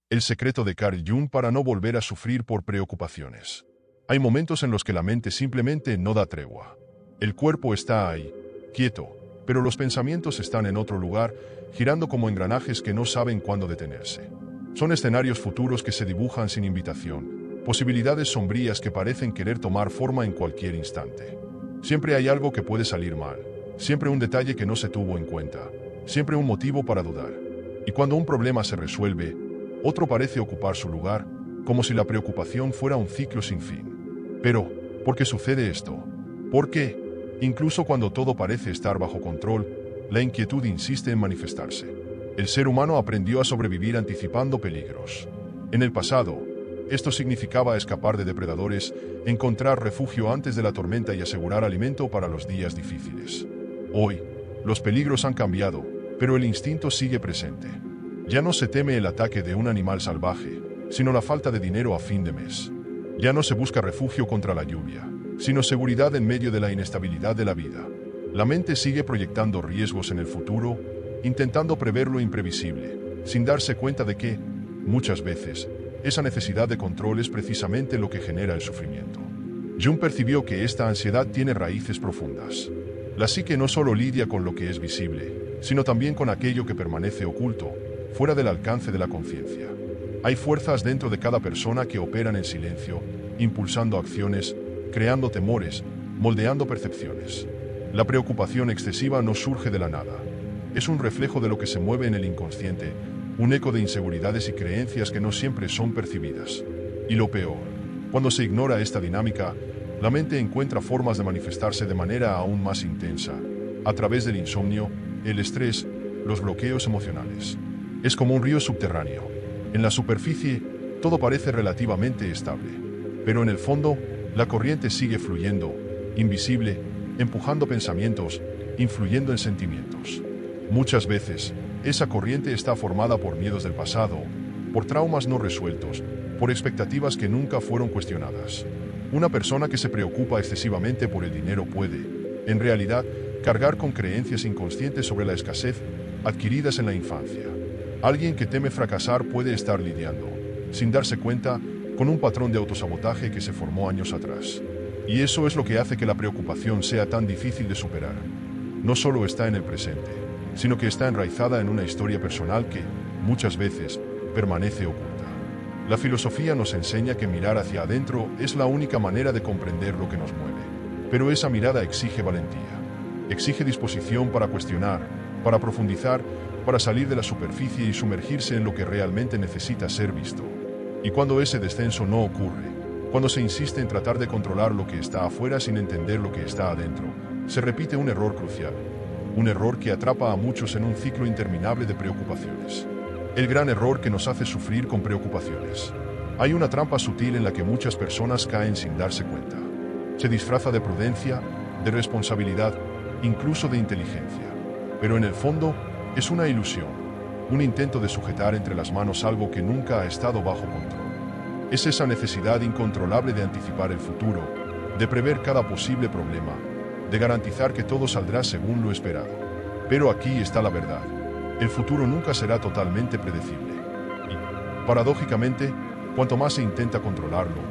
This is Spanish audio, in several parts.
El secreto de Carl Jung para no volver a sufrir por preocupaciones. Hay momentos en los que la mente simplemente no da tregua. El cuerpo está ahí, quieto, pero los pensamientos están en otro lugar, girando como engranajes que no saben cuándo detenerse. Son escenarios futuros que se dibujan sin invitación, posibilidades sombrías que parecen querer tomar forma en cualquier instante. Siempre hay algo que puede salir mal, siempre un detalle que no se tuvo en cuenta, siempre un motivo para dudar. Y cuando un problema se resuelve, otro parece ocupar su lugar, como si la preocupación fuera un ciclo sin fin. Pero, ¿por qué sucede esto? ¿Por qué? Incluso cuando todo parece estar bajo control, la inquietud insiste en manifestarse. El ser humano aprendió a sobrevivir anticipando peligros. En el pasado, esto significaba escapar de depredadores, encontrar refugio antes de la tormenta y asegurar alimento para los días difíciles. Hoy, los peligros han cambiado, pero el instinto sigue presente. Ya no se teme el ataque de un animal salvaje, sino la falta de dinero a fin de mes. Ya no se busca refugio contra la lluvia, sino seguridad en medio de la inestabilidad de la vida. La mente sigue proyectando riesgos en el futuro, intentando prever lo imprevisible, sin darse cuenta de que, muchas veces, esa necesidad de control es precisamente lo que genera el sufrimiento. Jung percibió que esta ansiedad tiene raíces profundas. La psique no solo lidia con lo que es visible, sino también con aquello que permanece oculto, fuera del alcance de la conciencia. Hay fuerzas dentro de cada persona que operan en silencio, impulsando acciones, creando temores, moldeando percepciones. La preocupación excesiva no surge de la nada. Es un reflejo de lo que se mueve en el inconsciente, un eco de inseguridades y creencias que no siempre son percibidas. Y lo peor, cuando se ignora esta dinámica, la mente encuentra formas de manifestarse de manera aún más intensa, a través del insomnio, el estrés, los bloqueos emocionales. Es como un río subterráneo. En la superficie, todo parece relativamente estable, pero en el fondo, la corriente sigue fluyendo, invisible, empujando pensamientos, influyendo en sentimientos. Muchas veces, esa corriente está formada por miedos del pasado, por traumas no resueltos, por expectativas que nunca fueron cuestionadas. Una persona que se preocupa excesivamente por el dinero puede, en realidad, cargar con creencias inconscientes sobre la escasez adquiridas en la infancia. Alguien que teme fracasar puede estar lidiando, sin darse cuenta, con un patrón de autosabotaje que se formó años atrás. Y eso es lo que hace que la preocupación sea tan difícil de superar. No solo está en el presente, sino que está enraizada en una historia personal que, muchas veces, permanece oculta. La filosofía nos enseña que mirar hacia adentro es la única manera de comprender lo que nos mueve. Pero esa mirada exige valentía. Exige disposición para cuestionar, para profundizar, para salir de la superficie y sumergirse en lo que realmente necesita ser visto. Y cuando ese descenso no ocurre, cuando se insiste en tratar de controlar lo que está afuera sin entender lo que está adentro, se repite un error crucial. Un error que atrapa a muchos en un ciclo interminable de preocupaciones. El gran error que nos hace sufrir con preocupaciones. Hay una trampa sutil en la que muchas personas caen sin darse cuenta. Se disfraza de prudencia, de responsabilidad, incluso de inteligencia. Pero en el fondo, es una ilusión, un intento de sujetar entre las manos algo que nunca ha estado bajo control. Es esa necesidad incontrolable de anticipar el futuro, de prever cada posible problema, de garantizar que todo saldrá según lo esperado. Pero aquí está la verdad. El futuro nunca será totalmente predecible. Y, paradójicamente, cuanto más se intenta controlarlo,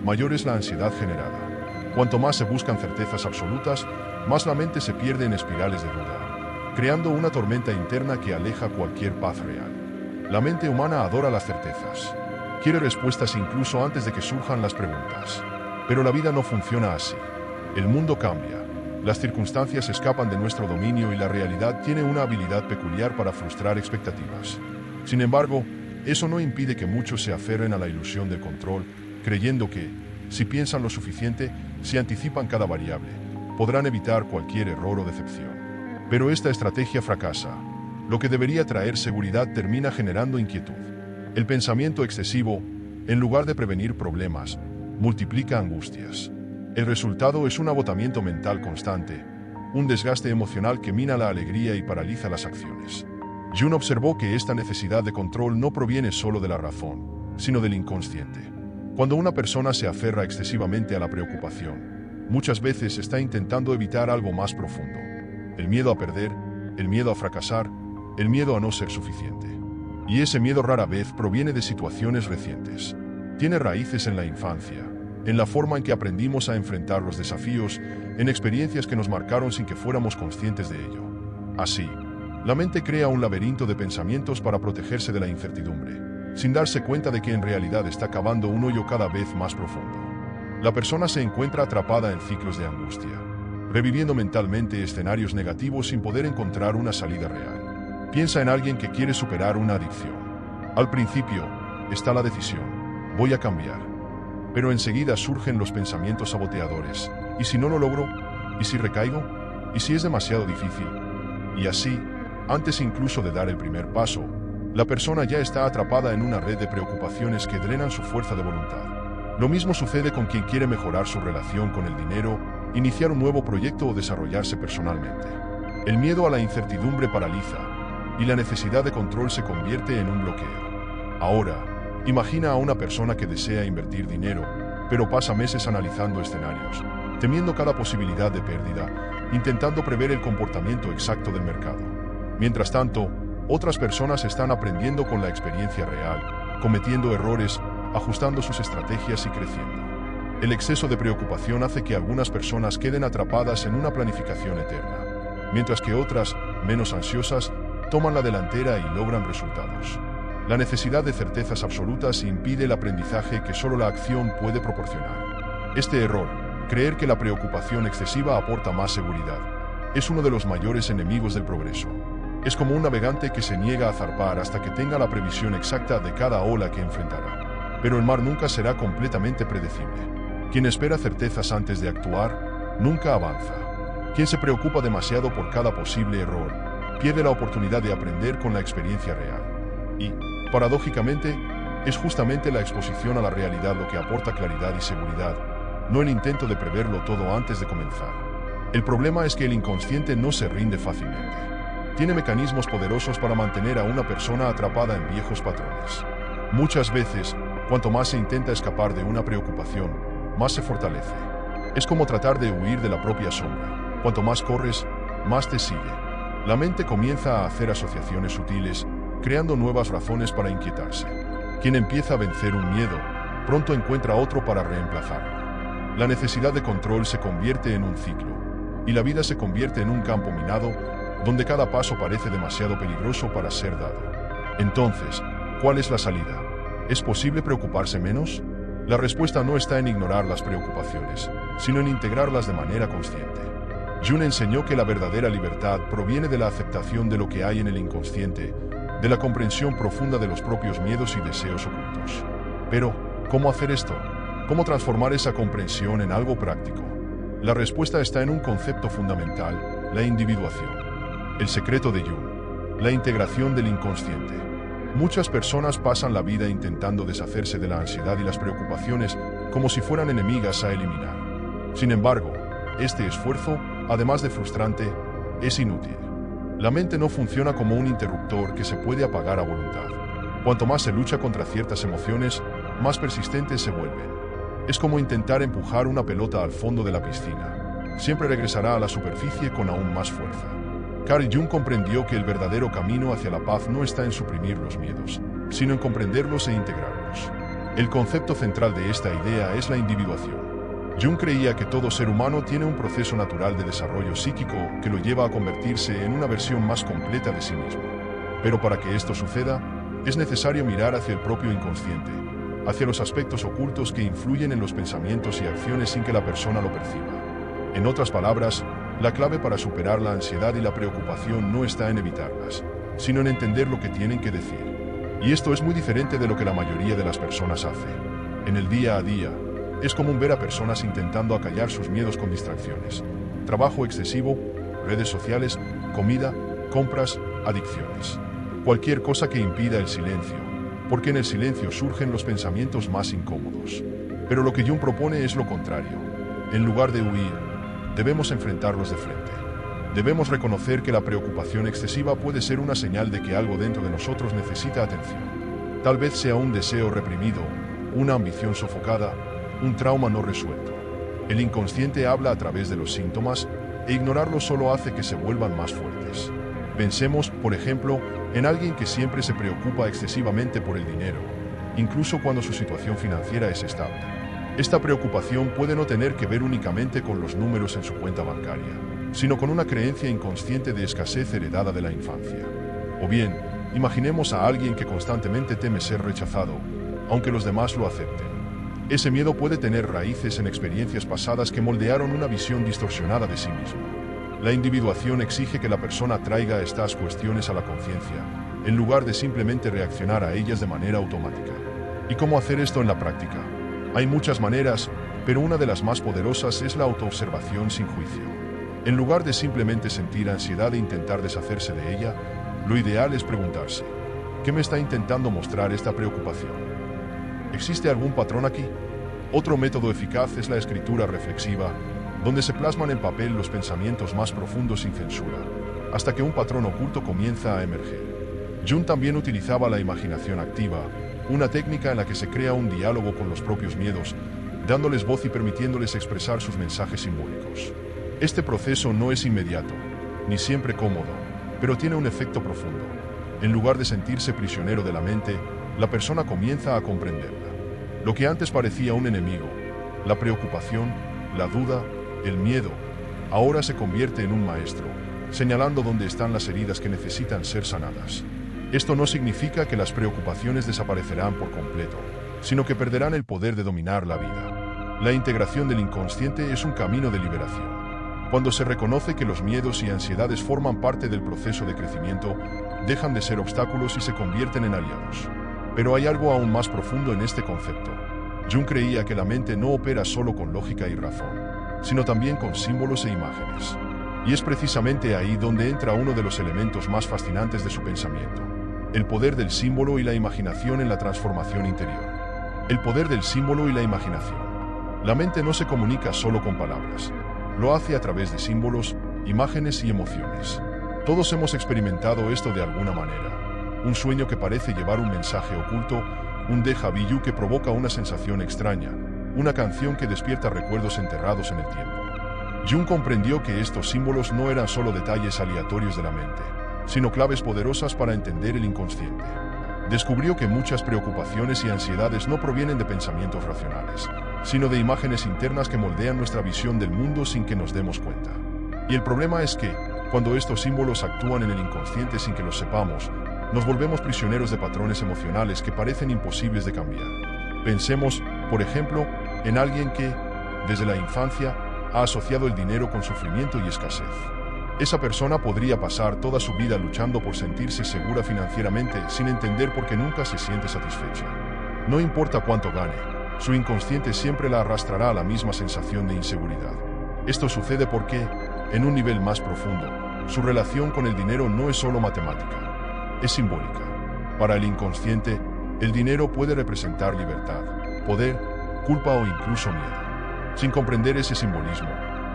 mayor es la ansiedad generada. Cuanto más se buscan certezas absolutas, más la mente se pierde en espirales de duda, creando una tormenta interna que aleja cualquier paz real. La mente humana adora las certezas. Quiere respuestas incluso antes de que surjan las preguntas. Pero la vida no funciona así. El mundo cambia. Las circunstancias escapan de nuestro dominio y la realidad tiene una habilidad peculiar para frustrar expectativas. Sin embargo, eso no impide que muchos se aferren a la ilusión del control, creyendo que, si piensan lo suficiente, si anticipan cada variable, podrán evitar cualquier error o decepción. Pero esta estrategia fracasa. Lo que debería traer seguridad termina generando inquietud. El pensamiento excesivo, en lugar de prevenir problemas, multiplica angustias. El resultado es un agotamiento mental constante, un desgaste emocional que mina la alegría y paraliza las acciones. Jung observó que esta necesidad de control no proviene solo de la razón, sino del inconsciente. Cuando una persona se aferra excesivamente a la preocupación, muchas veces está intentando evitar algo más profundo. El miedo a perder, el miedo a fracasar, el miedo a no ser suficiente. Y ese miedo rara vez proviene de situaciones recientes. Tiene raíces en la infancia, en la forma en que aprendimos a enfrentar los desafíos, en experiencias que nos marcaron sin que fuéramos conscientes de ello. Así, la mente crea un laberinto de pensamientos para protegerse de la incertidumbre, sin darse cuenta de que en realidad está cavando un hoyo cada vez más profundo. La persona se encuentra atrapada en ciclos de angustia, reviviendo mentalmente escenarios negativos sin poder encontrar una salida real. Piensa en alguien que quiere superar una adicción. Al principio, está la decisión: voy a cambiar. Pero enseguida surgen los pensamientos saboteadores. ¿Y si no lo logro? ¿Y si recaigo? ¿Y si es demasiado difícil? Y así, antes incluso de dar el primer paso, la persona ya está atrapada en una red de preocupaciones que drenan su fuerza de voluntad. Lo mismo sucede con quien quiere mejorar su relación con el dinero, iniciar un nuevo proyecto o desarrollarse personalmente. El miedo a la incertidumbre paraliza, y la necesidad de control se convierte en un bloqueo. Ahora, imagina a una persona que desea invertir dinero, pero pasa meses analizando escenarios, temiendo cada posibilidad de pérdida, intentando prever el comportamiento exacto del mercado. Mientras tanto, otras personas están aprendiendo con la experiencia real, cometiendo errores, ajustando sus estrategias y creciendo. El exceso de preocupación hace que algunas personas queden atrapadas en una planificación eterna, mientras que otras, menos ansiosas, toman la delantera y logran resultados. La necesidad de certezas absolutas impide el aprendizaje que solo la acción puede proporcionar. Este error, creer que la preocupación excesiva aporta más seguridad, es uno de los mayores enemigos del progreso. Es como un navegante que se niega a zarpar hasta que tenga la previsión exacta de cada ola que enfrentará. Pero el mar nunca será completamente predecible. Quien espera certezas antes de actuar, nunca avanza. Quien se preocupa demasiado por cada posible error, pierde la oportunidad de aprender con la experiencia real. Y, paradójicamente, es justamente la exposición a la realidad lo que aporta claridad y seguridad, no el intento de preverlo todo antes de comenzar. El problema es que el inconsciente no se rinde fácilmente. Tiene mecanismos poderosos para mantener a una persona atrapada en viejos patrones. Muchas veces, cuanto más se intenta escapar de una preocupación, más se fortalece. Es como tratar de huir de la propia sombra. Cuanto más corres, más te sigue. La mente comienza a hacer asociaciones sutiles, creando nuevas razones para inquietarse. Quien empieza a vencer un miedo, pronto encuentra otro para reemplazarlo. La necesidad de control se convierte en un ciclo, y la vida se convierte en un campo minado, donde cada paso parece demasiado peligroso para ser dado. Entonces, ¿cuál es la salida? ¿Es posible preocuparse menos? La respuesta no está en ignorar las preocupaciones, sino en integrarlas de manera consciente. Jung enseñó que la verdadera libertad proviene de la aceptación de lo que hay en el inconsciente, de la comprensión profunda de los propios miedos y deseos ocultos. Pero, ¿cómo hacer esto? ¿Cómo transformar esa comprensión en algo práctico? La respuesta está en un concepto fundamental: la individuación. El secreto de Jung: la integración del inconsciente. Muchas personas pasan la vida intentando deshacerse de la ansiedad y las preocupaciones como si fueran enemigas a eliminar. Sin embargo, este esfuerzo, además de frustrante, es inútil. La mente no funciona como un interruptor que se puede apagar a voluntad. Cuanto más se lucha contra ciertas emociones, más persistentes se vuelven. Es como intentar empujar una pelota al fondo de la piscina. Siempre regresará a la superficie con aún más fuerza. Carl Jung comprendió que el verdadero camino hacia la paz no está en suprimir los miedos, sino en comprenderlos e integrarlos. El concepto central de esta idea es la individuación. Jung creía que todo ser humano tiene un proceso natural de desarrollo psíquico que lo lleva a convertirse en una versión más completa de sí mismo. Pero para que esto suceda, es necesario mirar hacia el propio inconsciente, hacia los aspectos ocultos que influyen en los pensamientos y acciones sin que la persona lo perciba. En otras palabras, la clave para superar la ansiedad y la preocupación no está en evitarlas, sino en entender lo que tienen que decir. Y esto es muy diferente de lo que la mayoría de las personas hace. En el día a día, es común ver a personas intentando acallar sus miedos con distracciones. Trabajo excesivo, redes sociales, comida, compras, adicciones. Cualquier cosa que impida el silencio, porque en el silencio surgen los pensamientos más incómodos. Pero lo que Jung propone es lo contrario. En lugar de huir, debemos enfrentarlos de frente. Debemos reconocer que la preocupación excesiva puede ser una señal de que algo dentro de nosotros necesita atención. Tal vez sea un deseo reprimido, una ambición sofocada, un trauma no resuelto. El inconsciente habla a través de los síntomas, e ignorarlos solo hace que se vuelvan más fuertes. Pensemos, por ejemplo, en alguien que siempre se preocupa excesivamente por el dinero, incluso cuando su situación financiera es estable. Esta preocupación puede no tener que ver únicamente con los números en su cuenta bancaria, sino con una creencia inconsciente de escasez heredada de la infancia. O bien, imaginemos a alguien que constantemente teme ser rechazado, aunque los demás lo acepten. Ese miedo puede tener raíces en experiencias pasadas que moldearon una visión distorsionada de sí mismo. La individuación exige que la persona traiga estas cuestiones a la conciencia, en lugar de simplemente reaccionar a ellas de manera automática. ¿Y cómo hacer esto en la práctica? Hay muchas maneras, pero una de las más poderosas es la autoobservación sin juicio. En lugar de simplemente sentir ansiedad e intentar deshacerse de ella, lo ideal es preguntarse, ¿qué me está intentando mostrar esta preocupación? ¿Existe algún patrón aquí? Otro método eficaz es la escritura reflexiva, donde se plasman en papel los pensamientos más profundos sin censura, hasta que un patrón oculto comienza a emerger. Jung también utilizaba la imaginación activa, una técnica en la que se crea un diálogo con los propios miedos, dándoles voz y permitiéndoles expresar sus mensajes simbólicos. Este proceso no es inmediato, ni siempre cómodo, pero tiene un efecto profundo. En lugar de sentirse prisionero de la mente, la persona comienza a comprenderla. Lo que antes parecía un enemigo, la preocupación, la duda, el miedo, ahora se convierte en un maestro, señalando dónde están las heridas que necesitan ser sanadas. Esto no significa que las preocupaciones desaparecerán por completo, sino que perderán el poder de dominar la vida. La integración del inconsciente es un camino de liberación. Cuando se reconoce que los miedos y ansiedades forman parte del proceso de crecimiento, dejan de ser obstáculos y se convierten en aliados. Pero hay algo aún más profundo en este concepto. Jung creía que la mente no opera solo con lógica y razón, sino también con símbolos e imágenes. Y es precisamente ahí donde entra uno de los elementos más fascinantes de su pensamiento: el poder del símbolo y la imaginación en la transformación interior. El poder del símbolo y la imaginación. La mente no se comunica solo con palabras. Lo hace a través de símbolos, imágenes y emociones. Todos hemos experimentado esto de alguna manera. Un sueño que parece llevar un mensaje oculto, un déjà vu que provoca una sensación extraña, una canción que despierta recuerdos enterrados en el tiempo. Jung comprendió que estos símbolos no eran solo detalles aleatorios de la mente, sino claves poderosas para entender el inconsciente. Descubrió que muchas preocupaciones y ansiedades no provienen de pensamientos racionales, sino de imágenes internas que moldean nuestra visión del mundo sin que nos demos cuenta. Y el problema es que, cuando estos símbolos actúan en el inconsciente sin que los sepamos, nos volvemos prisioneros de patrones emocionales que parecen imposibles de cambiar. Pensemos, por ejemplo, en alguien que, desde la infancia, ha asociado el dinero con sufrimiento y escasez. Esa persona podría pasar toda su vida luchando por sentirse segura financieramente sin entender por qué nunca se siente satisfecha. No importa cuánto gane, su inconsciente siempre la arrastrará a la misma sensación de inseguridad. Esto sucede porque, en un nivel más profundo, su relación con el dinero no es solo matemática, es simbólica. Para el inconsciente, el dinero puede representar libertad, poder, culpa o incluso miedo. Sin comprender ese simbolismo,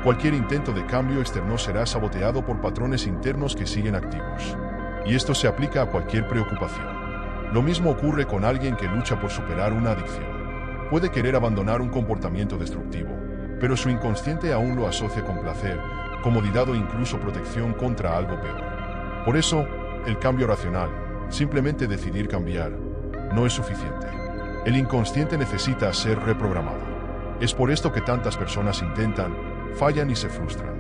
cualquier intento de cambio externo será saboteado por patrones internos que siguen activos. Y esto se aplica a cualquier preocupación. Lo mismo ocurre con alguien que lucha por superar una adicción. Puede querer abandonar un comportamiento destructivo, pero su inconsciente aún lo asocia con placer, comodidad o incluso protección contra algo peor. Por eso, el cambio racional, simplemente decidir cambiar, no es suficiente. El inconsciente necesita ser reprogramado. Es por esto que tantas personas intentan, fallan y se frustran.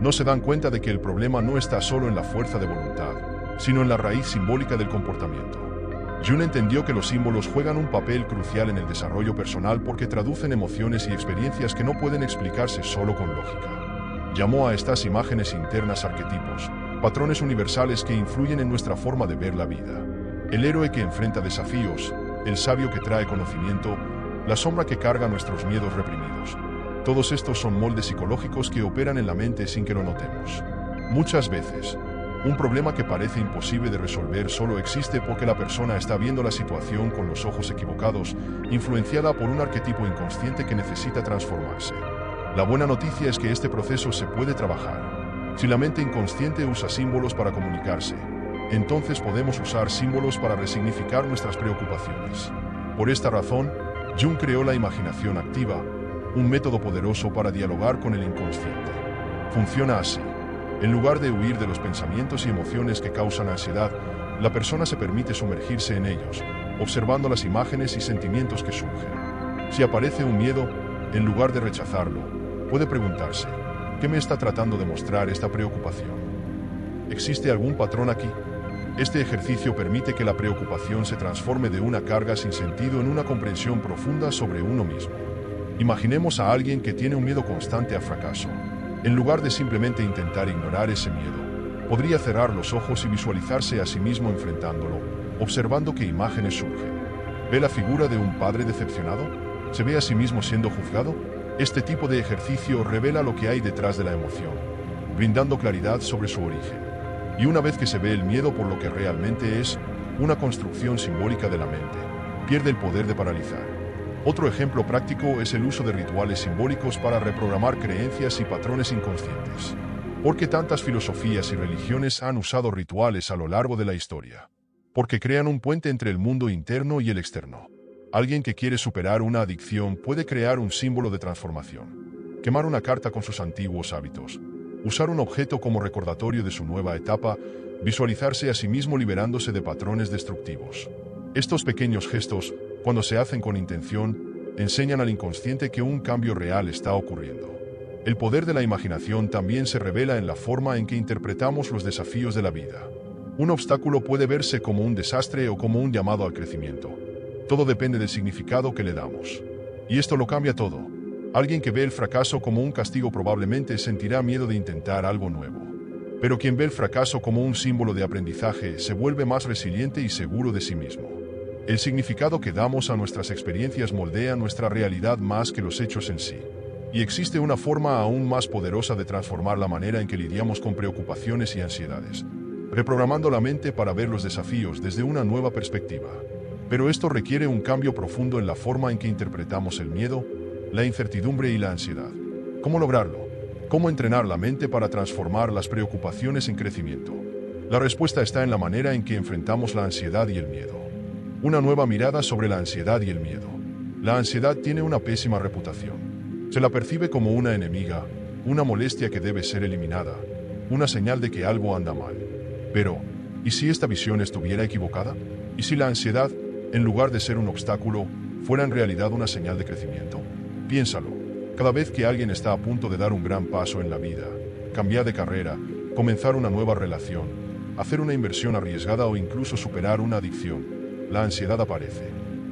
No se dan cuenta de que el problema no está solo en la fuerza de voluntad, sino en la raíz simbólica del comportamiento. Jung entendió que los símbolos juegan un papel crucial en el desarrollo personal porque traducen emociones y experiencias que no pueden explicarse solo con lógica. Llamó a estas imágenes internas arquetipos, patrones universales que influyen en nuestra forma de ver la vida. El héroe que enfrenta desafíos, el sabio que trae conocimiento, la sombra que carga nuestros miedos reprimidos. Todos estos son moldes psicológicos que operan en la mente sin que lo notemos. Muchas veces, un problema que parece imposible de resolver solo existe porque la persona está viendo la situación con los ojos equivocados, influenciada por un arquetipo inconsciente que necesita transformarse. La buena noticia es que este proceso se puede trabajar. Si la mente inconsciente usa símbolos para comunicarse, entonces podemos usar símbolos para resignificar nuestras preocupaciones. Por esta razón, Jung creó la imaginación activa, un método poderoso para dialogar con el inconsciente. Funciona así. En lugar de huir de los pensamientos y emociones que causan ansiedad, la persona se permite sumergirse en ellos, observando las imágenes y sentimientos que surgen. Si aparece un miedo, en lugar de rechazarlo, puede preguntarse, ¿qué me está tratando de mostrar esta preocupación? ¿Existe algún patrón aquí? Este ejercicio permite que la preocupación se transforme de una carga sin sentido en una comprensión profunda sobre uno mismo. Imaginemos a alguien que tiene un miedo constante a fracaso. En lugar de simplemente intentar ignorar ese miedo, podría cerrar los ojos y visualizarse a sí mismo enfrentándolo, observando qué imágenes surgen. ¿Ve la figura de un padre decepcionado? ¿Se ve a sí mismo siendo juzgado? Este tipo de ejercicio revela lo que hay detrás de la emoción, brindando claridad sobre su origen. Y una vez que se ve el miedo por lo que realmente es, una construcción simbólica de la mente, pierde el poder de paralizar. Otro ejemplo práctico es el uso de rituales simbólicos para reprogramar creencias y patrones inconscientes. ¿Por qué tantas filosofías y religiones han usado rituales a lo largo de la historia? Porque crean un puente entre el mundo interno y el externo. Alguien que quiere superar una adicción puede crear un símbolo de transformación, quemar una carta con sus antiguos hábitos, usar un objeto como recordatorio de su nueva etapa, visualizarse a sí mismo liberándose de patrones destructivos. Estos pequeños gestos, cuando se hacen con intención, enseñan al inconsciente que un cambio real está ocurriendo. El poder de la imaginación también se revela en la forma en que interpretamos los desafíos de la vida. Un obstáculo puede verse como un desastre o como un llamado al crecimiento. Todo depende del significado que le damos. Y esto lo cambia todo. Alguien que ve el fracaso como un castigo probablemente sentirá miedo de intentar algo nuevo. Pero quien ve el fracaso como un símbolo de aprendizaje se vuelve más resiliente y seguro de sí mismo. El significado que damos a nuestras experiencias moldea nuestra realidad más que los hechos en sí. Y existe una forma aún más poderosa de transformar la manera en que lidiamos con preocupaciones y ansiedades, reprogramando la mente para ver los desafíos desde una nueva perspectiva. Pero esto requiere un cambio profundo en la forma en que interpretamos el miedo, la incertidumbre y la ansiedad. ¿Cómo lograrlo? ¿Cómo entrenar la mente para transformar las preocupaciones en crecimiento? La respuesta está en la manera en que enfrentamos la ansiedad y el miedo. Una nueva mirada sobre la ansiedad y el miedo. La ansiedad tiene una pésima reputación. Se la percibe como una enemiga, una molestia que debe ser eliminada, una señal de que algo anda mal. Pero, ¿y si esta visión estuviera equivocada? ¿Y si la ansiedad, en lugar de ser un obstáculo, fuera en realidad una señal de crecimiento? Piénsalo. Cada vez que alguien está a punto de dar un gran paso en la vida, cambiar de carrera, comenzar una nueva relación, hacer una inversión arriesgada o incluso superar una adicción, la ansiedad aparece.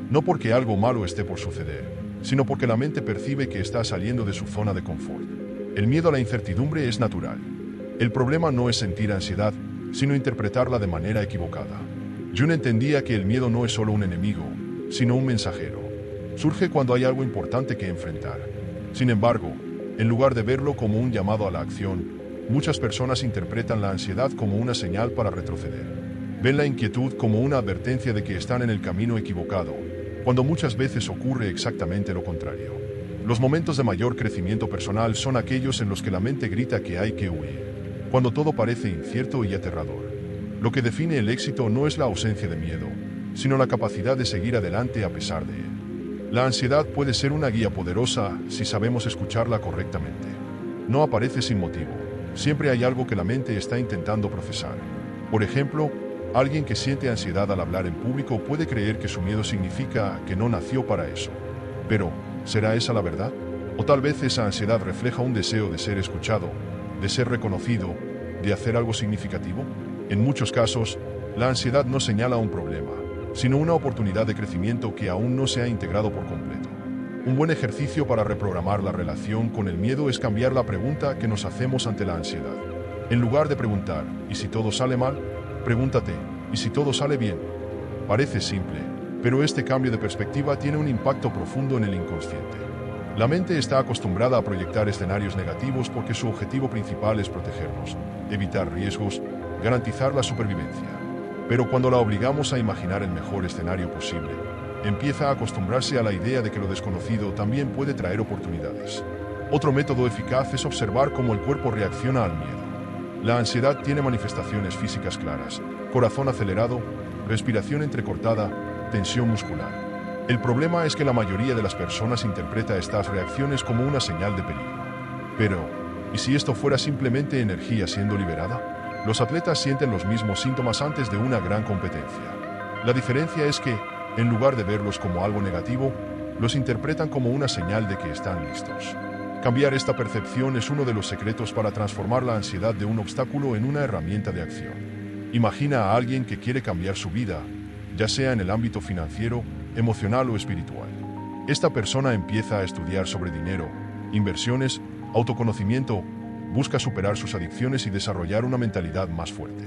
No porque algo malo esté por suceder, sino porque la mente percibe que está saliendo de su zona de confort. El miedo a la incertidumbre es natural. El problema no es sentir ansiedad, sino interpretarla de manera equivocada. Jung entendía que el miedo no es solo un enemigo, sino un mensajero. Surge cuando hay algo importante que enfrentar. Sin embargo, en lugar de verlo como un llamado a la acción, muchas personas interpretan la ansiedad como una señal para retroceder. Ven la inquietud como una advertencia de que están en el camino equivocado, cuando muchas veces ocurre exactamente lo contrario. Los momentos de mayor crecimiento personal son aquellos en los que la mente grita que hay que huir, cuando todo parece incierto y aterrador. Lo que define el éxito no es la ausencia de miedo, sino la capacidad de seguir adelante a pesar de él. La ansiedad puede ser una guía poderosa si sabemos escucharla correctamente. No aparece sin motivo. Siempre hay algo que la mente está intentando procesar. Por ejemplo, alguien que siente ansiedad al hablar en público puede creer que su miedo significa que no nació para eso. Pero, ¿será esa la verdad? O tal vez esa ansiedad refleja un deseo de ser escuchado, de ser reconocido, de hacer algo significativo. En muchos casos, la ansiedad no señala un problema, sino una oportunidad de crecimiento que aún no se ha integrado por completo. Un buen ejercicio para reprogramar la relación con el miedo es cambiar la pregunta que nos hacemos ante la ansiedad. En lugar de preguntar, ¿y si todo sale mal?, pregúntate, ¿y si todo sale bien? Parece simple, pero este cambio de perspectiva tiene un impacto profundo en el inconsciente. La mente está acostumbrada a proyectar escenarios negativos porque su objetivo principal es protegernos, evitar riesgos, garantizar la supervivencia. Pero cuando la obligamos a imaginar el mejor escenario posible, empieza a acostumbrarse a la idea de que lo desconocido también puede traer oportunidades. Otro método eficaz es observar cómo el cuerpo reacciona al miedo. La ansiedad tiene manifestaciones físicas claras: corazón acelerado, respiración entrecortada, tensión muscular. El problema es que la mayoría de las personas interpreta estas reacciones como una señal de peligro. Pero, ¿Y si esto fuera simplemente energía siendo liberada? Los atletas sienten los mismos síntomas antes de una gran competencia. La diferencia es que, en lugar de verlos como algo negativo, los interpretan como una señal de que están listos. Cambiar esta percepción es uno de los secretos para transformar la ansiedad de un obstáculo en una herramienta de acción. Imagina a alguien que quiere cambiar su vida, ya sea en el ámbito financiero, emocional o espiritual. Esta persona empieza a estudiar sobre dinero, inversiones, autoconocimiento, busca superar sus adicciones y desarrollar una mentalidad más fuerte.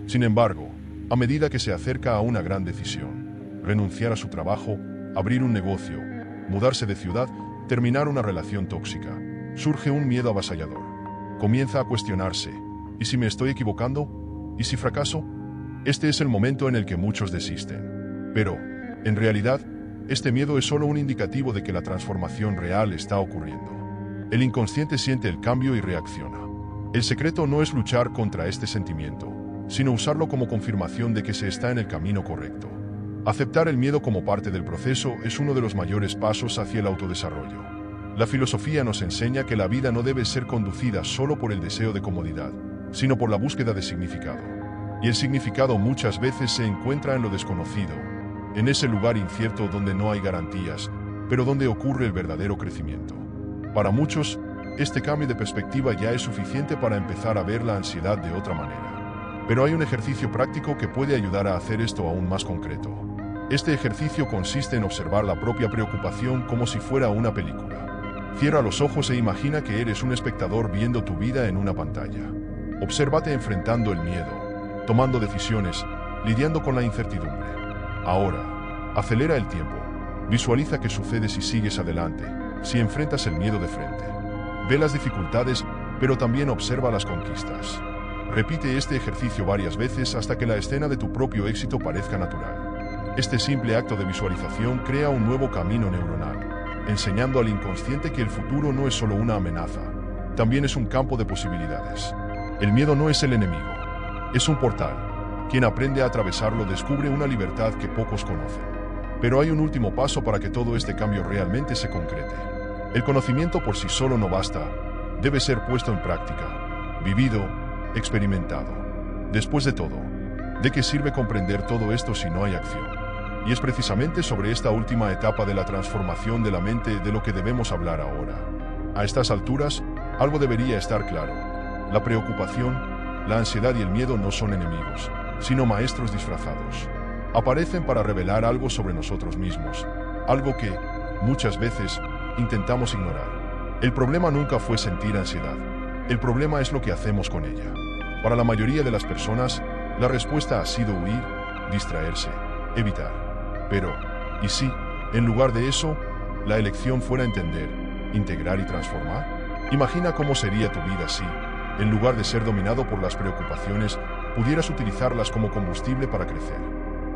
Sin embargo, a medida que se acerca a una gran decisión, renunciar a su trabajo, abrir un negocio, mudarse de ciudad, terminar una relación tóxica, surge un miedo avasallador. Comienza a cuestionarse, ¿y si me estoy equivocando? ¿Y si fracaso? Este es el momento en el que muchos desisten. Pero, en realidad, este miedo es solo un indicativo de que la transformación real está ocurriendo. El inconsciente siente el cambio y reacciona. El secreto no es luchar contra este sentimiento, sino usarlo como confirmación de que se está en el camino correcto. Aceptar el miedo como parte del proceso es uno de los mayores pasos hacia el autodesarrollo. La filosofía nos enseña que la vida no debe ser conducida solo por el deseo de comodidad, sino por la búsqueda de significado. Y el significado muchas veces se encuentra en lo desconocido, en ese lugar incierto donde no hay garantías, pero donde ocurre el verdadero crecimiento. Para muchos, este cambio de perspectiva ya es suficiente para empezar a ver la ansiedad de otra manera. Pero hay un ejercicio práctico que puede ayudar a hacer esto aún más concreto. Este ejercicio consiste en observar la propia preocupación como si fuera una película. Cierra los ojos e imagina que eres un espectador viendo tu vida en una pantalla. Obsérvate enfrentando el miedo, tomando decisiones, lidiando con la incertidumbre. Ahora, acelera el tiempo. Visualiza qué sucede si sigues adelante, si enfrentas el miedo de frente. Ve las dificultades, pero también observa las conquistas. Repite este ejercicio varias veces hasta que la escena de tu propio éxito parezca natural. Este simple acto de visualización crea un nuevo camino neuronal, enseñando al inconsciente que el futuro no es solo una amenaza, también es un campo de posibilidades. El miedo no es el enemigo, es un portal. Quien aprende a atravesarlo descubre una libertad que pocos conocen. Pero hay un último paso para que todo este cambio realmente se concrete. El conocimiento por sí solo no basta, debe ser puesto en práctica, vivido, experimentado. Después de todo, ¿de qué sirve comprender todo esto si no hay acción? Y es precisamente sobre esta última etapa de la transformación de la mente de lo que debemos hablar ahora. A estas alturas, algo debería estar claro. La preocupación, la ansiedad y el miedo no son enemigos, sino maestros disfrazados. Aparecen para revelar algo sobre nosotros mismos, algo que, muchas veces, intentamos ignorar. El problema nunca fue sentir ansiedad. El problema es lo que hacemos con ella. Para la mayoría de las personas, la respuesta ha sido huir, distraerse, evitar. Pero, ¿y si, en lugar de eso, la elección fuera entender, integrar y transformar? Imagina cómo sería tu vida si, en lugar de ser dominado por las preocupaciones, pudieras utilizarlas como combustible para crecer.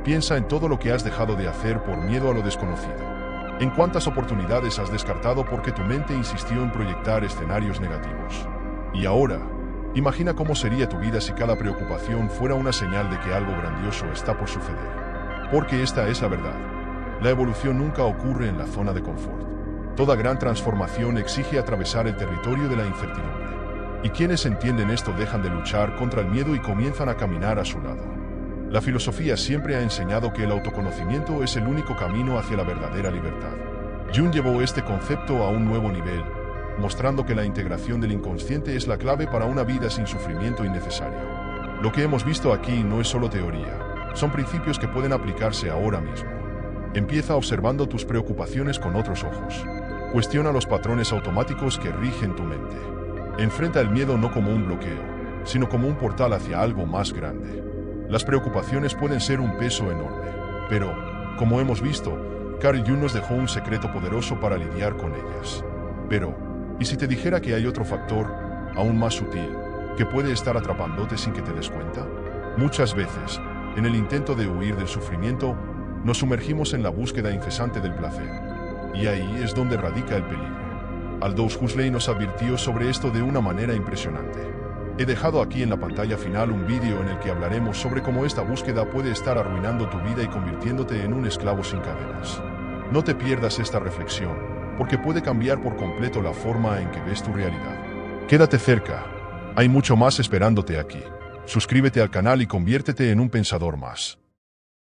Piensa en todo lo que has dejado de hacer por miedo a lo desconocido. ¿En cuántas oportunidades has descartado porque tu mente insistió en proyectar escenarios negativos? Y ahora, imagina cómo sería tu vida si cada preocupación fuera una señal de que algo grandioso está por suceder. Porque esta es la verdad. La evolución nunca ocurre en la zona de confort. Toda gran transformación exige atravesar el territorio de la incertidumbre. Y quienes entienden esto dejan de luchar contra el miedo y comienzan a caminar a su lado. La filosofía siempre ha enseñado que el autoconocimiento es el único camino hacia la verdadera libertad. Jung llevó este concepto a un nuevo nivel, mostrando que la integración del inconsciente es la clave para una vida sin sufrimiento innecesario. Lo que hemos visto aquí no es solo teoría, son principios que pueden aplicarse ahora mismo. Empieza observando tus preocupaciones con otros ojos. Cuestiona los patrones automáticos que rigen tu mente. Enfrenta el miedo no como un bloqueo, sino como un portal hacia algo más grande. Las preocupaciones pueden ser un peso enorme, pero, como hemos visto, Carl Jung nos dejó un secreto poderoso para lidiar con ellas. Pero, ¿y si te dijera que hay otro factor, aún más sutil, que puede estar atrapándote sin que te des cuenta? Muchas veces, en el intento de huir del sufrimiento, nos sumergimos en la búsqueda incesante del placer. Y ahí es donde radica el peligro. Aldous Huxley nos advirtió sobre esto de una manera impresionante. He dejado aquí en la pantalla final un vídeo en el que hablaremos sobre cómo esta búsqueda puede estar arruinando tu vida y convirtiéndote en un esclavo sin cadenas. No te pierdas esta reflexión, porque puede cambiar por completo la forma en que ves tu realidad. Quédate cerca. Hay mucho más esperándote aquí. Suscríbete al canal y conviértete en un pensador más.